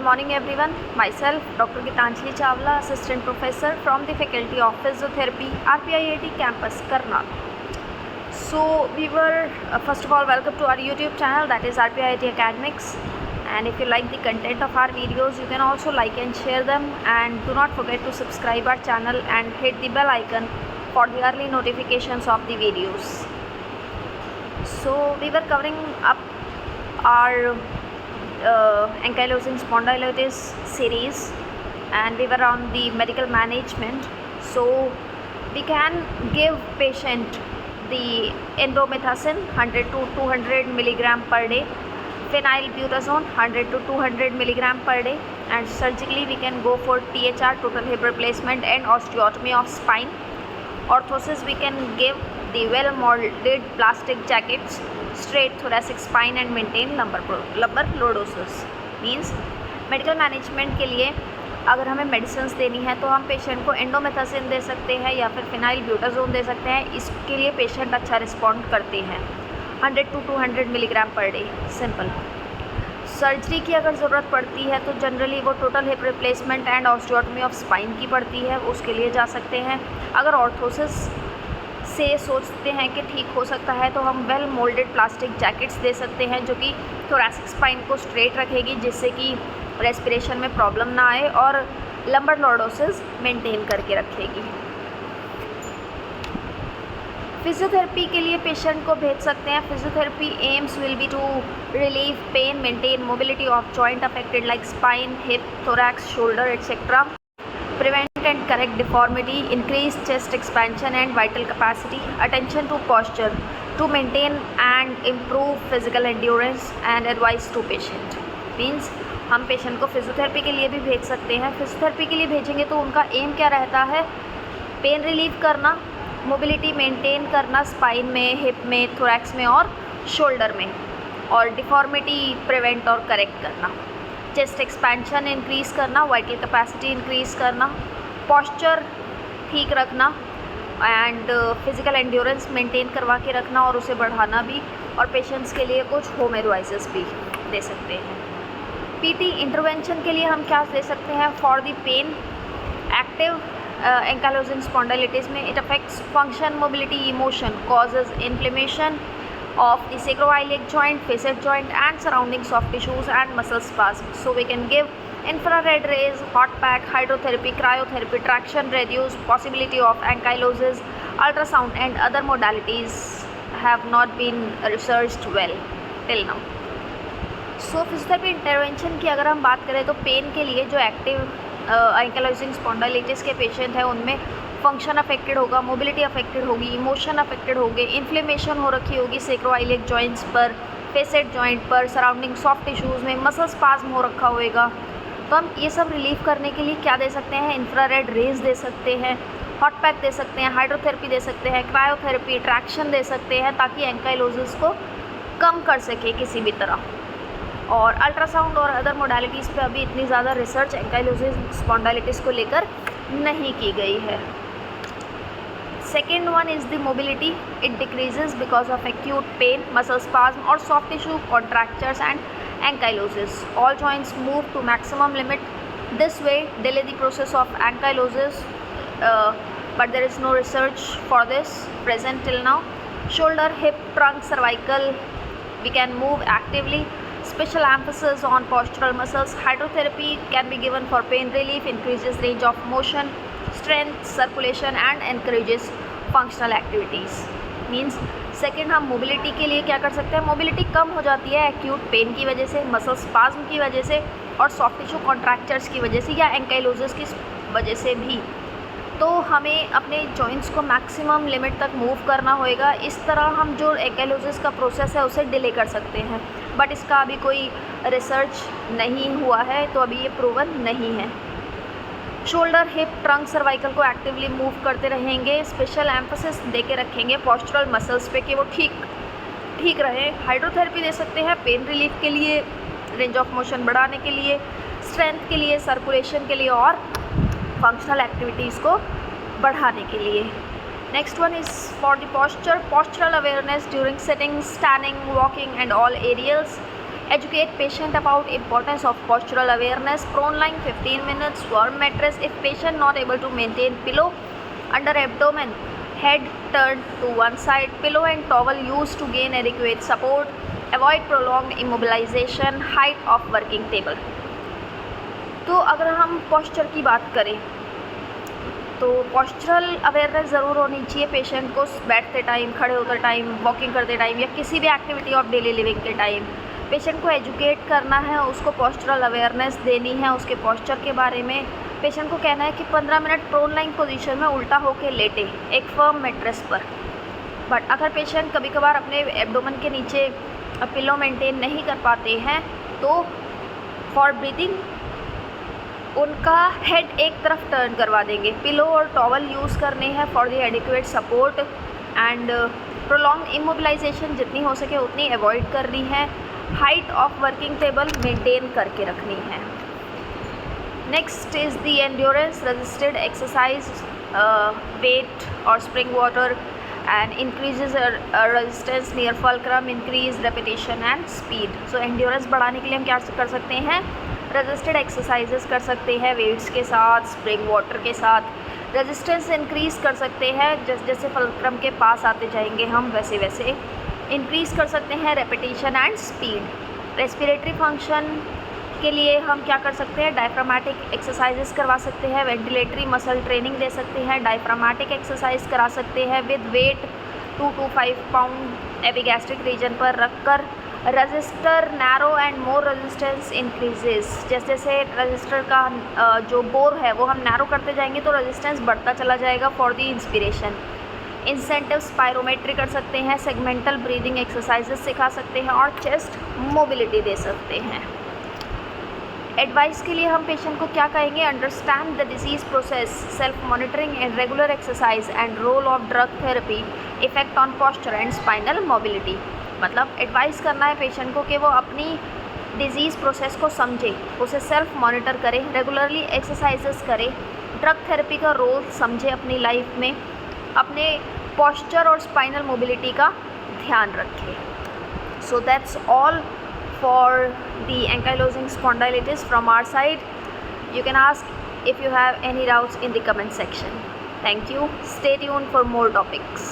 morning everyone. Myself Dr. Gitanjali Chawla, Assistant Professor from the Faculty of Physiotherapy, RPIIT Campus, Karnal. So we were first of all welcome to our YouTube channel, that is RPIIT Academics, and if you like the content of our videos you can also like and share them, and do not forget to subscribe our channel and hit the bell icon for the early notifications of the videos. So we were covering up our ankylosing spondylitis series, and we were on the medical management. So we can give patient the indomethacin 100 to 200 milligram per day, phenylbutazone 100 to 200 milligram per day, and surgically we can go for THR, total hip replacement, and osteotomy of spine. Orthosis we can give the well molded plastic jackets, straight thoracic spine, and maintain lumbar lordosis. Means medical management के लिए अगर हमें medicine देनी है तो हम patient को indomethacin दे सकते हैं या फिर फिनाइलब्यूटाजोन दे सकते हैं. इसके लिए पेशेंट अच्छा रिस्पॉन्ड करते हैं. 100 to 200 milligram per day, simple. Surgery की अगर ज़रूरत पड़ती है तो जनरली वो total hip replacement and osteotomy of spine की पड़ती है, उसके लिए जा सकते हैं. अगर ऑर्थोसिस से सोचते हैं कि ठीक हो सकता है तो हम वेल मोल्डेड प्लास्टिक जैकेट्स दे सकते हैं जो कि थोरैसिक स्पाइन को स्ट्रेट रखेगी, जिससे कि रेस्पिरेशन में प्रॉब्लम ना आए और लंबर लॉर्डोसिस मेंटेन करके रखेगी. फिजियोथेरेपी के लिए पेशेंट को भेज सकते हैं. Physiotherapy aims will be to relieve pain, maintain mobility of joint affected like spine, hip, thorax, shoulder, etc. Prevent and correct deformity, increase chest expansion and vital capacity, attention to posture to maintain and improve physical endurance, and advice to patient. Means हम patient को physiotherapy के लिए भी भेज सकते हैं. Physiotherapy के लिए भेजेंगे तो उनका एम क्या रहता है? पेन रिलीव करना, मोबिलिटी मेंटेन करना स्पाइन में, हिप में, थोरैक्स में और शोल्डर में, और डिफॉर्मिटी प्रिवेंट और करेक्ट करना, चेस्ट एक्सपेंशन इंक्रीज़ करना, वाइटल कैपेसिटी इंक्रीज़ करना, पॉस्चर ठीक रखना, एंड फिज़िकल एंड्योरेंस मेंटेन करवा के रखना और उसे बढ़ाना भी. और पेशेंट्स के लिए कुछ होम एडवाइसेस भी दे सकते हैं. पीटी इंटरवेंशन के लिए हम क्या दे सकते हैं? For the pain, active ankylosing spondylitis में it affects function, mobility, emotion, causes inflammation of the sacroiliac joint, facet joint, and surrounding soft tissues and muscle spasm. So we can give infrared rays, hot pack, hydrotherapy, cryotherapy, traction, reduce possibility of ankylosis, ultrasound, and other modalities have not been researched well till now. So physiotherapy intervention की अगर हम बात करें तो pen के लिए जो active ankylosing स्पॉन्डिलिटिस के पेशेंट हैं उनमें फंक्शन अफेक्टेड होगा, मोबिलिटी अफेक्टेड होगी, इमोशन अफेक्टेड होंगे, इन्फ्लेमेशन हो रखी होगी सेक्रोइलिक जॉइंट्स पर, फेसेट जॉइंट पर, सराउंडिंग सॉफ्ट टिश्यूज़ में मसल स्पाज्म हो रखा होएगा. तो हम ये सब रिलीफ करने के लिए क्या दे सकते हैं? इंफ्रारेड रेज दे सकते हैं, हॉट पैक दे सकते हैं, हाइड्रोथेरेपी दे सकते हैं, क्रायोथेरेपी, ट्रैक्शन दे सकते हैं ताकि एंकाइलोसिस को कम कर सके किसी भी तरह. और अल्ट्रासाउंड और अदर मोडालिटीज़ पे अभी इतनी ज़्यादा रिसर्च एंकाइलोजिंग स्पॉन्डिलिटिस को लेकर नहीं की गई है. Second one is the mobility. It decreases because of acute pain, muscle spasm, or soft tissue contractures and ankylosis. All joints move to maximum limit. This way, delay the process of ankylosis, but there is no research for this present till now. Shoulder, hip, trunk, cervical, we can move actively. Special emphasis on postural muscles. Hydrotherapy can be given for pain relief, increases range of motion, strength, circulation, and encourages functional activities. Means second हम mobility के लिए क्या कर सकते हैं? Mobility कम हो जाती है एक्यूट पेन की वजह से, मसल स्पाज्म की वजह से, और सॉफ्ट टिश्यू कॉन्ट्रैक्चर्स की वजह से या एंकाइलोसिस की वजह से भी. तो हमें अपने जॉइंट्स को मैक्सिमम लिमिट तक मूव करना होएगा. इस तरह हम जो एंकाइलोसिस का प्रोसेस है उसे डिले कर सकते हैं, बट इसका अभी कोई रिसर्च नहीं हुआ है तो अभी ये प्रूवन नहीं है. शोल्डर, हिप, ट्रंक, सर्वाइकल को एक्टिवली मूव करते रहेंगे. स्पेशल एम्फोसिस दे के रखेंगे पॉस्चरल मसल्स पे कि वो ठीक रहे. हाइड्रोथेरेपी दे सकते हैं पेन रिलीफ के लिए, रेंज ऑफ मोशन बढ़ाने के लिए, स्ट्रेंथ के लिए, सर्कुलेशन के लिए और फंक्शनल एक्टिविटीज़ को बढ़ाने के लिए. Next one is for the posture, postural awareness during sitting, standing, walking, and all aerials. Educate patient about importance of postural awareness. Prone lying 15 minutes. Warm mattress if patient not able to maintain pillow under abdomen. Head turned to one side. Pillow and towel used to gain adequate support. Avoid prolonged immobilization. Height of working table. तो अगर हम posture की बात करें तो postural awareness ज़रूर होनी चाहिए पेशेंट को बैठते टाइम, खड़े होते टाइम, वॉकिंग करते टाइम या किसी भी एक्टिविटी ऑफ डेली लिविंग के टाइम पेशेंट को एजुकेट करना है, उसको पोस्चरल अवेयरनेस देनी है, उसके पोस्चर के बारे में पेशेंट को कहना है कि 15 मिनट प्रोन लाइन पोजीशन में उल्टा होकर लेटे एक फर्म मैट्रेस पर। बट अगर पेशेंट कभी कभार अपने एब्डोमेन के नीचे पिलो मेंटेन नहीं कर पाते हैं तो फॉर ब्रीदिंग उनका हेड एक तरफ टर्न करवा देंगे। पिलो और टॉवल यूज़ करने हैं for the adequate support and prolong immobilization जितनी हो सके उतनी अवॉइड करनी है। Height of working table maintain करके रखनी है। Next is the endurance resisted exercise weight और spring water and increases resistance near fulcrum, increase repetition and speed. So endurance बढ़ाने के लिए हम क्या कर सकते हैं, रेजिस्टेड एक्सरसाइजेस कर सकते हैं वेट्स के साथ, स्प्रिंग वाटर के साथ। रेजिस्टेंस इंक्रीज़ कर सकते हैं जैसे जैसे फल्क्रम के पास आते जाएंगे हम वैसे वैसे इंक्रीज़ कर सकते हैं repetition and speed. Respiratory function के लिए हम क्या कर सकते हैं, डायफ्रामेटिक एक्सरसाइजेस करवा सकते हैं, वेंटिलेटरी मसल ट्रेनिंग दे सकते हैं, डायफ्रामेटिक एक्सरसाइज करा सकते हैं with weight 2 to 5 pound epigastric region पर रखकर। Register narrow and more resistance increases, जैसे जैसे रजिस्टर का जो बोर है वो हम नैरो करते जाएंगे तो रेजिस्टेंस बढ़ता चला जाएगा for the inspiration. Incentive spirometry कर सकते हैं, सेगमेंटल ब्रीदिंग एक्सरसाइजेस सिखा सकते हैं और चेस्ट मोबिलिटी दे सकते हैं। एडवाइस के लिए हम पेशेंट को क्या कहेंगे, understand the disease process, self monitoring and regular exercise and role of drug therapy, effect on posture and spinal mobility. मतलब एडवाइस करना है पेशेंट को कि वो अपनी डिजीज़ प्रोसेस को समझे, उसे सेल्फ मॉनिटर करे, रेगुलरली एक्सरसाइजेस करे, ड्रग थेरेपी का रोल समझे अपनी लाइफ में, अपने पोस्चर और स्पाइनल मोबिलिटी का ध्यान रखे। So that's all for the ankylosing spondylitis from our side. You can ask if you have any doubts in the comment section. Thank you. Stay tuned for more topics.